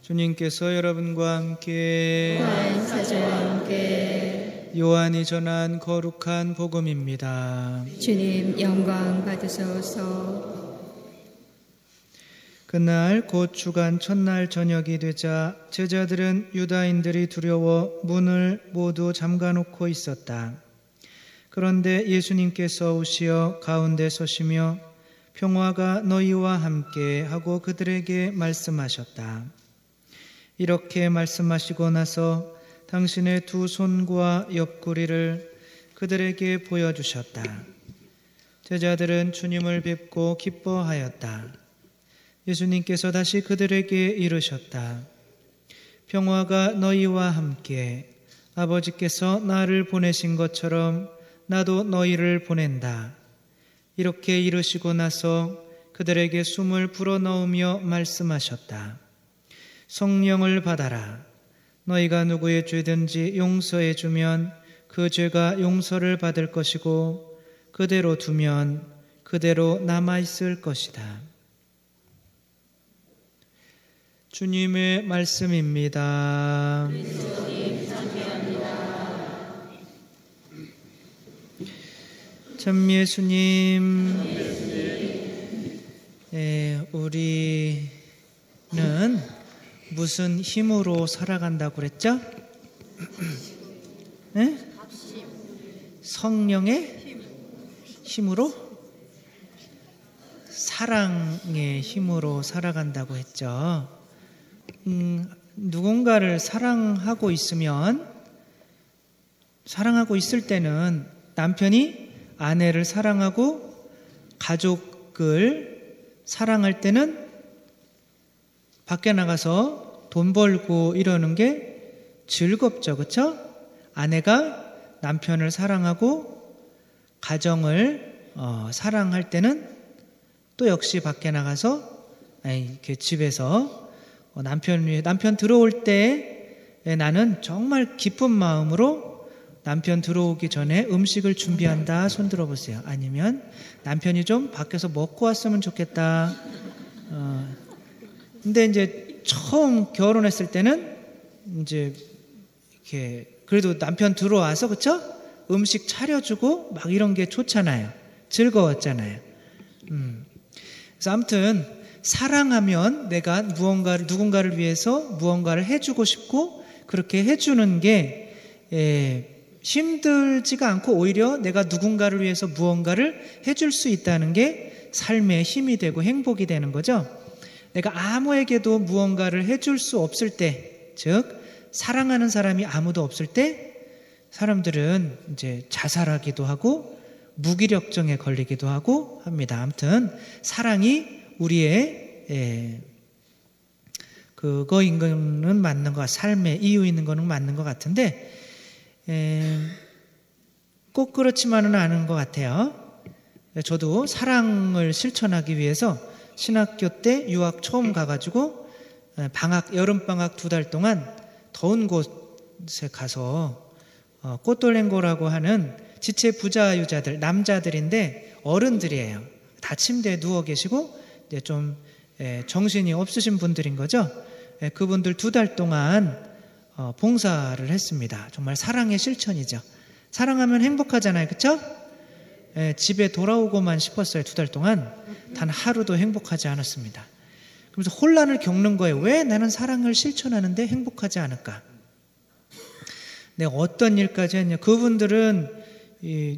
주님께서 여러분과 함께 사자와 함께 요한이 전한 거룩한 복음입니다. 주님 영광 받으소서. 그날 곧 주간 첫날 저녁이 되자 제자들은 유다인들이 두려워 문을 모두 잠가놓고 있었다. 그런데 예수님께서 오시어 가운데 서시며 평화가 너희와 함께 하고 그들에게 말씀하셨다. 이렇게 말씀하시고 나서 당신의 두 손과 옆구리를 그들에게 보여주셨다. 제자들은 주님을 뵙고 기뻐하였다. 예수님께서 다시 그들에게 이르셨다. 평화가 너희와 함께, 아버지께서 나를 보내신 것처럼 나도 너희를 보낸다. 이렇게 이르시고 나서 그들에게 숨을 불어넣으며 말씀하셨다. 성령을 받아라. 너희가 누구의 죄든지 용서해 주면 그 죄가 용서를 받을 것이고 그대로 두면 그대로 남아있을 것이다. 주님의 말씀입니다. 참 예수님, 우리는 무슨 힘으로 살아간다고 그랬죠? 네? 성령의 힘으로? 사랑의 힘으로 살아간다고 했죠. 누군가를 사랑하고 있을 때는 남편이 아내를 사랑하고 가족을 사랑할 때는 밖에 나가서 돈 벌고 이러는 게 즐겁죠. 그렇죠? 아내가 남편을 사랑하고 가정을 사랑할 때는 또 역시 밖에 나가서 이렇게 집에서 남편 들어올 때 나는 정말 기쁜 마음으로 남편 들어오기 전에 음식을 준비한다. 손 들어보세요. 아니면 남편이 좀 밖에서 먹고 왔으면 좋겠다. 근데 이제 처음 결혼했을 때는 이제 이렇게 그래도 남편 들어와서 그쵸? 음식 차려주고 막 이런 게 좋잖아요. 즐거웠잖아요. 그래서 아무튼 사랑하면 내가 누군가를 위해서 무언가를 해주고 싶고 그렇게 해주는 게 힘들지가 않고 오히려 내가 누군가를 위해서 무언가를 해줄 수 있다는 게 삶의 힘이 되고 행복이 되는 거죠. 내가 아무에게도 무언가를 해줄 수 없을 때, 즉 사랑하는 사람이 아무도 없을 때 사람들은 이제 자살하기도 하고 무기력증에 걸리기도 하고 합니다. 아무튼 사랑이 우리의 그거인 거는 맞는 것 같아요. 삶의 이유 있는 거는 맞는 것 같은데 꼭 그렇지만은 않은 것 같아요. 저도 사랑을 실천하기 위해서 신학교 때 유학 처음 가가지고 여름방학 2달 동안 더운 곳에 가서 꽃돌랭고라고 하는 지체 부자유자들, 남자들인데 어른들이에요. 다 침대에 누워 계시고 이제 좀 정신이 없으신 분들인 거죠. 그분들 2달 동안 봉사를 했습니다. 정말 사랑의 실천이죠. 사랑하면 행복하잖아요. 그렇죠? 집에 돌아오고만 싶었어요. 2달 동안 단 하루도 행복하지 않았습니다. 그래서 혼란을 겪는 거예요. 왜 나는 사랑을 실천하는데 행복하지 않을까? 내가 어떤 일까지 했냐? 그분들은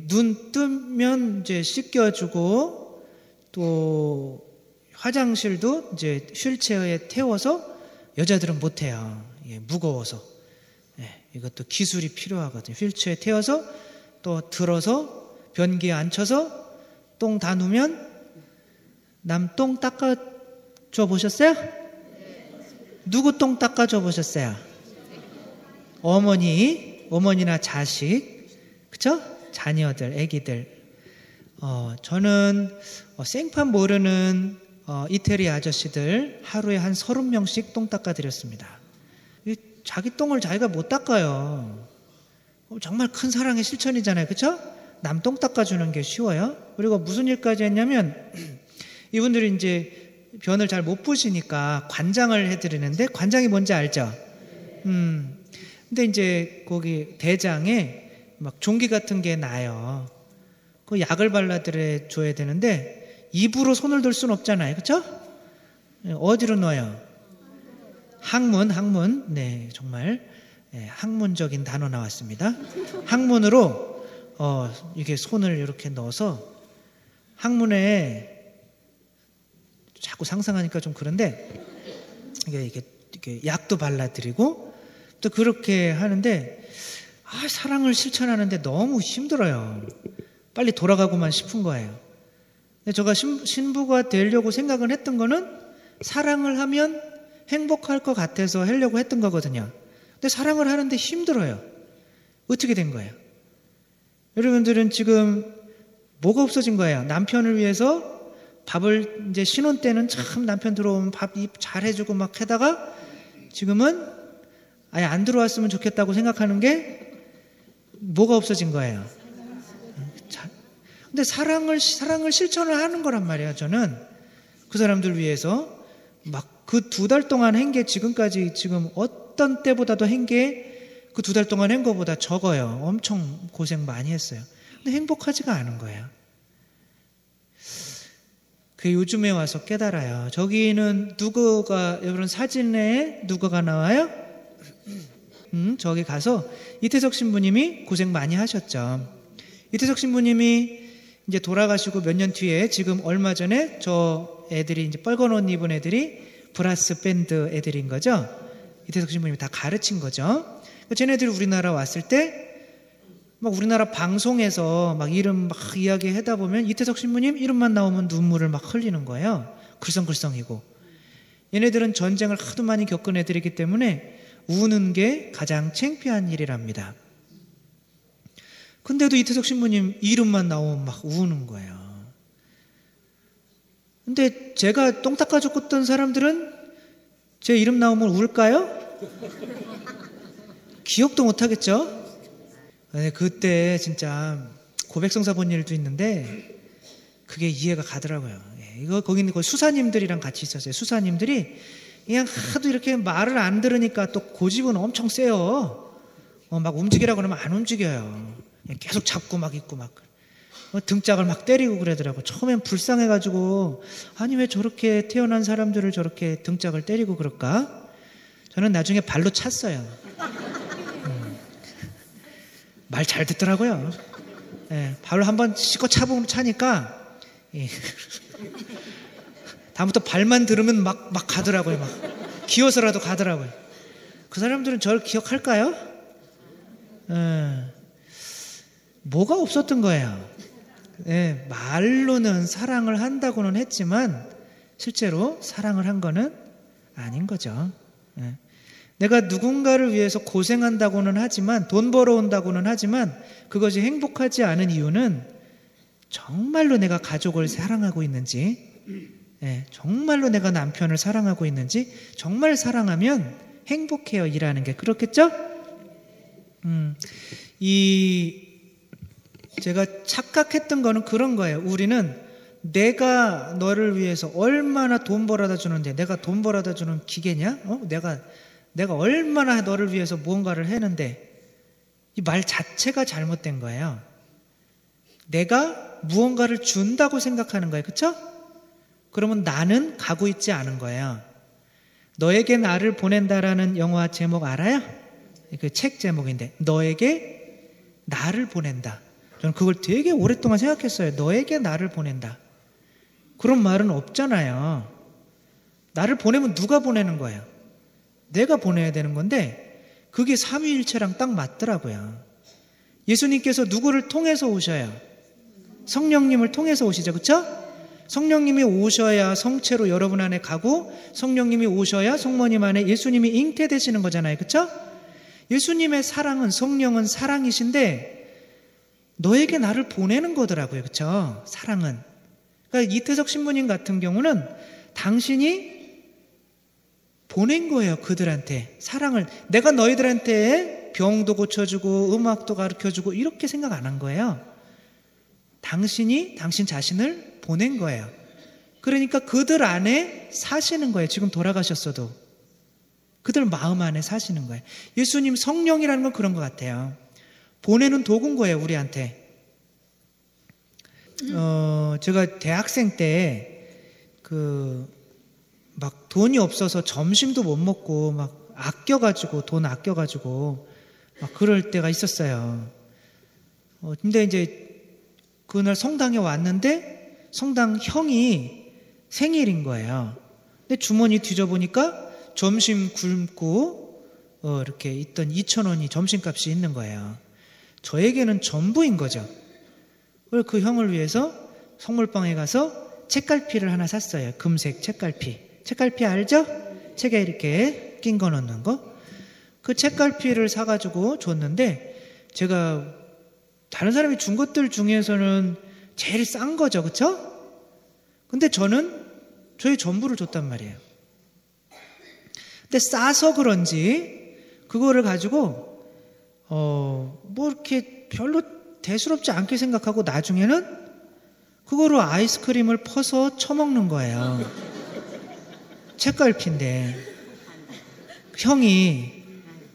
눈 뜨면 이제 씻겨주고 또 화장실도 이제 휠체어에 태워서 여자들은 못해요. 무거워서. 이것도 기술이 필요하거든요. 휠체어에 태워서 또 들어서 변기에 앉혀서 똥 다 누면 남 똥 닦아줘 보셨어요? 누구 똥 닦아줘 보셨어요? 어머니나 자식, 그쵸? 자녀들, 애기들. 저는 생판 모르는 이태리 아저씨들 하루에 한 30명씩 똥 닦아드렸습니다. 자기 똥을 자기가 못 닦아요. 정말 큰 사랑의 실천이잖아요. 그쵸? 남 똥 닦아주는 게 쉬워요. 그리고 무슨 일까지 했냐면 이분들이 이제 변을 잘 못 보시니까 관장을 해드리는데, 관장이 뭔지 알죠? 근데 이제 거기 대장에 막 종기 같은 게 나요. 그 약을 발라드려 줘야 되는데 입으로 손을 들 수는 없잖아요, 그렇죠? 어디로 넣어요? 항문. 네, 정말 학문적인 단어 나왔습니다. 항문으로 이게 손을 이렇게 넣어서 항문에, 자꾸 상상하니까 좀 그런데 이게 약도 발라드리고 또 그렇게 하는데, 사랑을 실천하는데 너무 힘들어요. 빨리 돌아가고만 싶은 거예요. 근데 제가 신부가 되려고 생각을 했던 거는 사랑을 하면 행복할 것 같아서 하려고 했던 거거든요. 근데 사랑을 하는데 힘들어요. 어떻게 된 거예요? 여러분들은 지금 뭐가 없어진 거예요? 남편을 위해서 밥을, 이제 신혼 때는 참 남편 들어오면 밥 잘해주고 막 하다가 지금은 아예 안 들어왔으면 좋겠다고 생각하는 게 뭐가 없어진 거예요? 근데 사랑을 실천을 하는 거란 말이에요. 저는 그 사람들 위해서 막 그 2달 동안 한 게 지금까지, 지금 어떤 때보다도 한 게 그 2달 동안 한 거보다 적어요. 엄청 고생 많이 했어요. 근데 행복하지가 않은 거예요. 그 요즘에 와서 깨달아요. 저기는 여러분 사진에 누구가 나와요? 저기 가서 이태석 신부님이 고생 많이 하셨죠. 이태석 신부님이 이제 돌아가시고 몇 년 뒤에, 지금 얼마 전에 저 애들이, 이제 빨간 옷 입은 애들이 브라스 밴드 애들인 거죠. 이태석 신부님이 다 가르친 거죠. 쟤네들이 우리나라 왔을 때 막 우리나라 방송에서 막 이름 막 이야기 하다 보면 이태석 신부님 이름만 나오면 눈물을 막 흘리는 거예요. 글썽글썽이고. 얘네들은 전쟁을 하도 많이 겪은 애들이기 때문에 우는 게 가장 창피한 일이랍니다. 근데도 이태석 신부님 이름만 나오면 막 우는 거예요. 근데 제가 똥 닦아줬던 사람들은 제 이름 나오면 울까요? 기억도 못 하겠죠? 그때 진짜 고백성사 본 일도 있는데 그게 이해가 가더라고요. 거기는 수사님들이랑 같이 있었어요. 수사님들이 그냥 하도 이렇게 말을 안 들으니까 또 고집은 엄청 세요. 막 움직이라고 그러면 안 움직여요. 계속 잡고 막 있고 막 등짝을 막 때리고 그러더라고. 처음엔 불쌍해가지고, 아니 왜 저렇게 태어난 사람들을 저렇게 등짝을 때리고 그럴까? 저는 나중에 발로 찼어요. 말 잘 듣더라고요. 발로 한번 씻고 차니까 다음부터 발만 들으면 막 가더라고요. 막 기어서라도 가더라고요. 그 사람들은 저를 기억할까요? 뭐가 없었던 거예요. 말로는 사랑을 한다고는 했지만 실제로 사랑을 한 거는 아닌 거죠. 내가 누군가를 위해서 고생한다고는 하지만, 돈 벌어온다고는 하지만 그것이 행복하지 않은 이유는 정말로 내가 가족을 사랑하고 있는지, 정말로 내가 남편을 사랑하고 있는지, 정말 사랑하면 행복해요, 일하는 게. 그렇겠죠? 제가 착각했던 거는 그런 거예요. 우리는 내가 너를 위해서 얼마나 돈 벌어다 주는데, 내가 돈 벌어다 주는 기계냐? 내가 얼마나 너를 위해서 무언가를 했는데, 이 말 자체가 잘못된 거예요. 내가 무언가를 준다고 생각하는 거예요. 그렇죠? 그러면 나는 가고 있지 않은 거예요. 너에게 나를 보낸다라는 영화 제목 알아요? 그 책 제목인데, 너에게 나를 보낸다. 저는 그걸 되게 오랫동안 생각했어요. 너에게 나를 보낸다. 그런 말은 없잖아요. 나를 보내면 누가 보내는 거예요? 내가 보내야 되는 건데, 그게 삼위일체랑 딱 맞더라고요. 예수님께서 누구를 통해서 오셔요? 성령님을 통해서 오시죠. 그렇죠? 성령님이 오셔야 성체로 여러분 안에 가고, 성령님이 오셔야 성모님 안에 예수님이 잉태되시는 거잖아요. 그렇죠? 예수님의 사랑은, 성령은 사랑이신데 너에게 나를 보내는 거더라고요. 그렇죠? 사랑은. 그러니까 이태석 신부님 같은 경우는 당신이 보낸 거예요. 그들한테 사랑을. 내가 너희들한테 병도 고쳐주고 음악도 가르쳐주고 이렇게 생각 안 한 거예요. 당신이 당신 자신을 보낸 거예요. 그러니까 그들 안에 사시는 거예요. 지금 돌아가셨어도 그들 마음 안에 사시는 거예요. 예수님 성령이라는 건 그런 것 같아요. 보내는 도구인 거예요, 우리한테. 제가 대학생 때 막 돈이 없어서 점심도 못 먹고 막 돈 아껴가지고 막 그럴 때가 있었어요. 근데 이제 그날 성당에 왔는데 성당 형이 생일인 거예요. 근데 주머니 뒤져보니까 점심 굶고 이렇게 있던 2,000원이 점심값이 있는 거예요. 저에게는 전부인 거죠. 그래서 그 형을 위해서 성물방에 가서 책갈피를 하나 샀어요. 금색 책갈피. 책갈피 알죠? 책에 이렇게 낀 거 넣는 거. 그 책갈피를 사가지고 줬는데 제가 다른 사람이 준 것들 중에서는 제일 싼 거죠. 그쵸? 근데 저는 저의 전부를 줬단 말이에요. 근데 싸서 그런지 그거를 가지고 뭐 이렇게 별로 대수롭지 않게 생각하고 나중에는 그거로 아이스크림을 퍼서 처먹는 거예요. 책갈피인데 형이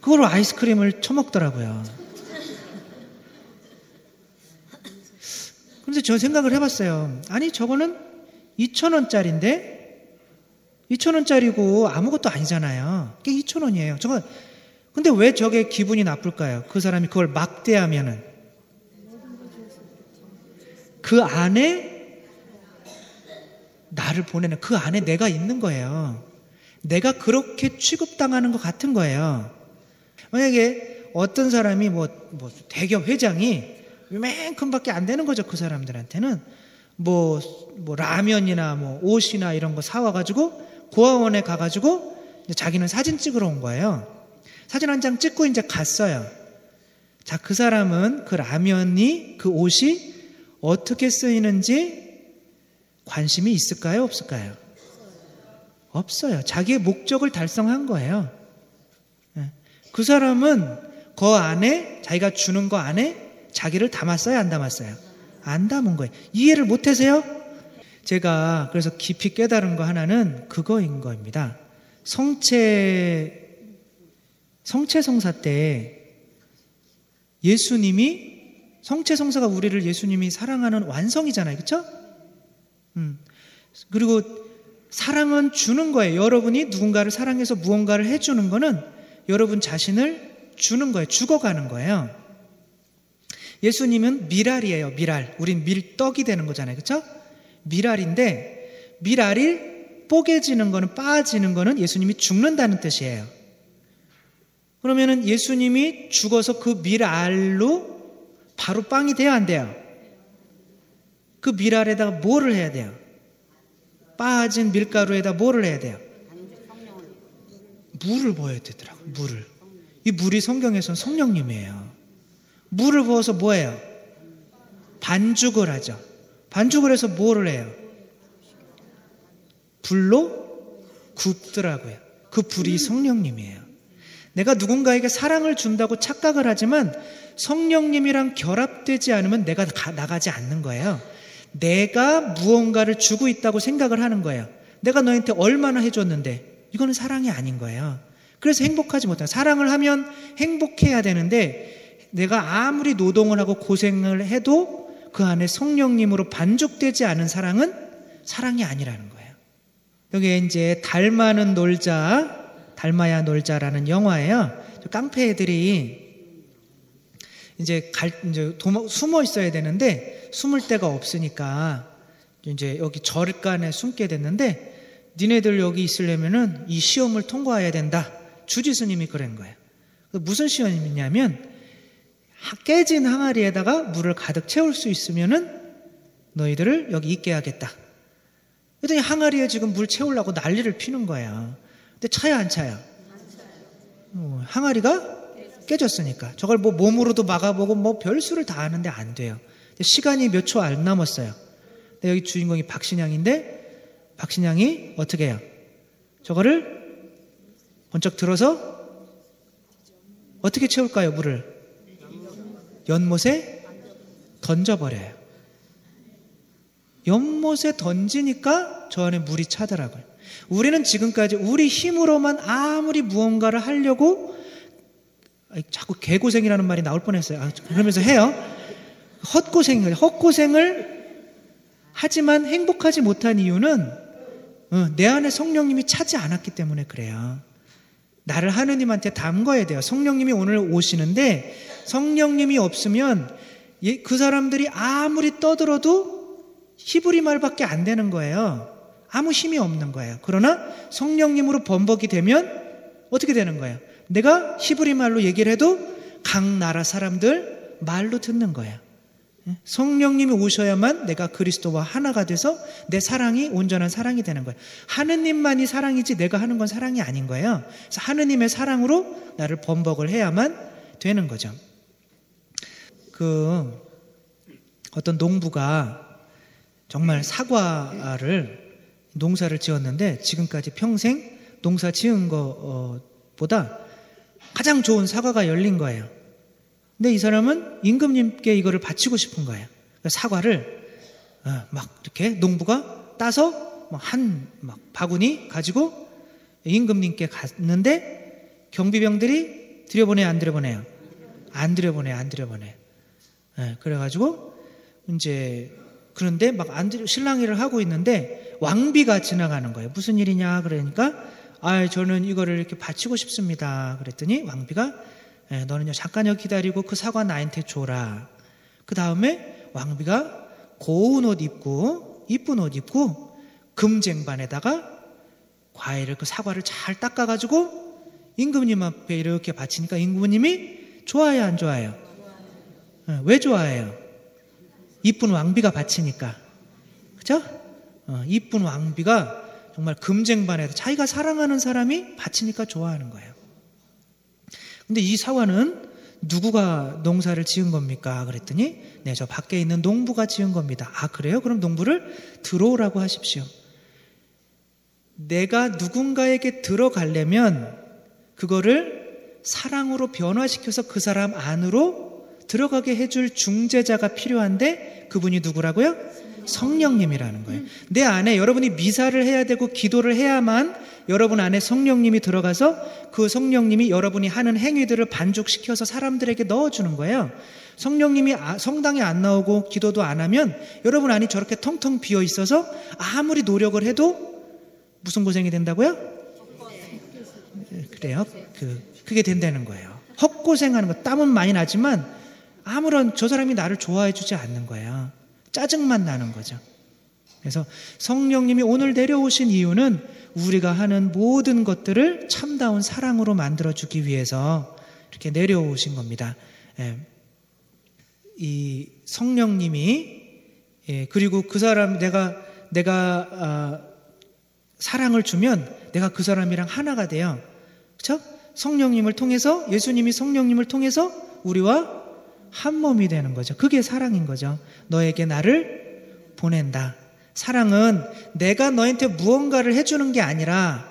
그거로 아이스크림을 처먹더라고요. 그런데 저 생각을 해봤어요. 아니 저거는 2,000원짜리인데 2,000원짜리고 아무것도 아니잖아요. 그게 2,000원이에요. 근데 왜 저게 기분이 나쁠까요? 그 사람이 그걸 막대하면은 그 안에 나를 보내는 그 안에 내가 있는 거예요. 내가 그렇게 취급당하는 것 같은 거예요. 만약에 어떤 사람이 뭐 대기업 회장이 이만큼밖에 안 되는 거죠. 그 사람들한테는 뭐 라면이나 뭐 옷이나 이런 거 사와가지고 고아원에 가가지고 자기는 사진 찍으러 온 거예요. 사진 한 장 찍고 이제 갔어요. 자, 그 사람은 그 라면이 그 옷이 어떻게 쓰이는지 관심이 있을까요? 없을까요? 없어요. 자기의 목적을 달성한 거예요. 그 사람은 그 안에 자기가 주는 거 안에 자기를 담았어요? 안 담았어요? 안 담은 거예요. 이해를 못하세요? 제가 그래서 깊이 깨달은 거 하나는 그거인 겁니다. 성체성사 때 예수님이 성체성사가 우리를 예수님이 사랑하는 완성이잖아요. 그렇죠? 그리고 사랑은 주는 거예요. 여러분이 누군가를 사랑해서 무언가를 해주는 거는 여러분 자신을 주는 거예요. 죽어가는 거예요. 예수님은 밀알이에요. 밀알. 우린 밀떡이 되는 거잖아요. 그렇죠? 밀알인데 밀알이 뽀개지는 거는 빠지는 거는 예수님이 죽는다는 뜻이에요. 그러면은 예수님이 죽어서 그 밀알로 바로 빵이 돼야 안 돼요? 그 밀알에다가 뭐를 해야 돼요? 빠진 밀가루에다 뭐를 해야 돼요? 물을 부어야 되더라고요. 물을. 이 물이 성경에서는 성령님이에요. 물을 부어서 뭐예요? 반죽을 하죠. 반죽을 해서 뭐를 해요? 불로 굽더라고요. 그 불이 성령님이에요. 내가 누군가에게 사랑을 준다고 착각을 하지만 성령님이랑 결합되지 않으면 내가 나가지 않는 거예요. 내가 무언가를 주고 있다고 생각을 하는 거예요. 내가 너한테 얼마나 해줬는데 이거는 사랑이 아닌 거예요. 그래서 행복하지 못해요. 사랑을 하면 행복해야 되는데 내가 아무리 노동을 하고 고생을 해도 그 안에 성령님으로 반죽되지 않은 사랑은 사랑이 아니라는 거예요. 여기에 이제 닮아는 놀자, 닮아야 놀자라는 영화예요. 깡패 애들이 이제 숨어 있어야 되는데 숨을 데가 없으니까 이제 여기 절간에 숨게 됐는데 니네들 여기 있으려면은 이 시험을 통과해야 된다. 주지 스님이 그런 거예요. 무슨 시험이냐면 깨진 항아리에다가 물을 가득 채울 수 있으면은 너희들을 여기 있게 하겠다. 그랬더니 항아리에 지금 물 채우려고 난리를 피는 거예요. 근데 차요 안 차요? 항아리가 깨졌으니까 저걸 뭐 몸으로도 막아보고 뭐 별수를 다 하는데 안 돼요. 시간이 몇 초 안 남았어요. 근데 여기 주인공이 박신양인데 박신양이 어떻게 해요? 저거를 번쩍 들어서 어떻게 채울까요? 물을 연못에 던져버려요. 연못에 던지니까 저 안에 물이 차더라고요. 우리는 지금까지 우리 힘으로만 아무리 무언가를 하려고, 자꾸 개고생이라는 말이 나올 뻔했어요. 그러면서 해요. 헛고생을 하지만 행복하지 못한 이유는 내 안에 성령님이 차지 않았기 때문에 그래요. 나를 하느님한테 담궈야 돼요. 성령님이 오늘 오시는데 성령님이 없으면 그 사람들이 아무리 떠들어도 히브리 말밖에 안 되는 거예요. 아무 힘이 없는 거예요. 그러나 성령님으로 범벅이 되면 어떻게 되는 거예요? 내가 히브리 말로 얘기를 해도 각 나라 사람들 말로 듣는 거예요. 성령님이 오셔야만 내가 그리스도와 하나가 돼서 내 사랑이 온전한 사랑이 되는 거예요. 하느님만이 사랑이지 내가 하는 건 사랑이 아닌 거예요. 그래서 하느님의 사랑으로 나를 범벅을 해야만 되는 거죠. 어떤 농부가 정말 농사를 지었는데 지금까지 평생 농사 지은 것보다 가장 좋은 사과가 열린 거예요. 근데 이 사람은 임금님께 이거를 바치고 싶은 거예요. 사과를 막 이렇게 농부가 따서 한 바구니 가지고 임금님께 갔는데 경비병들이 들여보내요, 안 들여보내요? 안 들여보내. 그래가지고 이제 그런데 실랑이를 하고 있는데 왕비가 지나가는 거예요. 무슨 일이냐 그러니까 저는 이거를 이렇게 바치고 싶습니다. 그랬더니 왕비가 너는요 잠깐 여기 기다리고 그 사과 나한테 줘라. 그 다음에 왕비가 고운 옷 입고 이쁜 옷 입고 금쟁반에다가 과일을 그 사과를 잘 닦아가지고 임금님 앞에 이렇게 바치니까 임금님이 좋아요 안 좋아요? 왜 좋아해요? 이쁜 왕비가 바치니까. 그죠? 이쁜 왕비가 정말 금쟁반에서 자기가 사랑하는 사람이 바치니까 좋아하는 거예요. 근데 이 사과는 누구가 농사를 지은 겁니까? 그랬더니 네, 저 밖에 있는 농부가 지은 겁니다. 아, 그래요? 그럼 농부를 들어오라고 하십시오. 내가 누군가에게 들어가려면 그거를 사랑으로 변화시켜서 그 사람 안으로 들어가게 해줄 중재자가 필요한데 그분이 누구라고요? 성령님이라는 거예요. 내 안에 여러분이 미사를 해야 되고 기도를 해야만 여러분 안에 성령님이 들어가서 그 성령님이 여러분이 하는 행위들을 반죽시켜서 사람들에게 넣어주는 거예요. 성령님이 성당에 안 나오고 기도도 안 하면 여러분 안이 저렇게 텅텅 비어 있어서 아무리 노력을 해도 무슨 고생이 된다고요? 그래요. 그게 된다는 거예요. 헛고생하는 거. 땀은 많이 나지만 아무런 저 사람이 나를 좋아해 주지 않는 거예요. 짜증만 나는 거죠. 그래서 성령님이 오늘 내려오신 이유는 우리가 하는 모든 것들을 참다운 사랑으로 만들어주기 위해서 이렇게 내려오신 겁니다. 이 성령님이 그리고 그 사람 내가 사랑을 주면 내가 그 사람이랑 하나가 돼요. 그렇죠? 성령님을 통해서 예수님이 성령님을 통해서 우리와 한 몸이 되는 거죠. 그게 사랑인 거죠. 너에게 나를 보낸다. 사랑은 내가 너한테 무언가를 해주는 게 아니라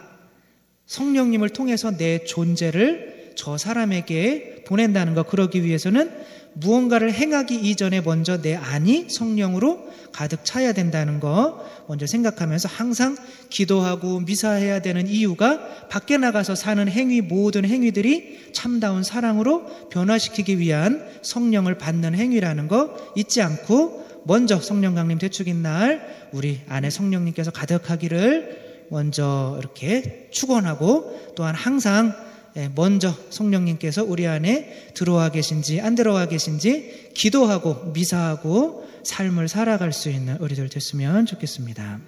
성령님을 통해서 내 존재를 저 사람에게 보낸다는 것. 그러기 위해서는 무언가를 행하기 이전에 먼저 내 안이 성령으로 가득 차야 된다는 거 먼저 생각하면서 항상 기도하고 미사해야 되는 이유가 밖에 나가서 사는 행위, 모든 행위들이 참다운 사랑으로 변화시키기 위한 성령을 받는 행위라는 거 잊지 않고 먼저 성령 강림 대축인 날 우리 안에 성령님께서 가득하기를 먼저 이렇게 축원하고 또한 항상 먼저 성령님께서 우리 안에 들어와 계신지 안 들어와 계신지 기도하고 미사하고 삶을 살아갈 수 있는 우리들 됐으면 좋겠습니다.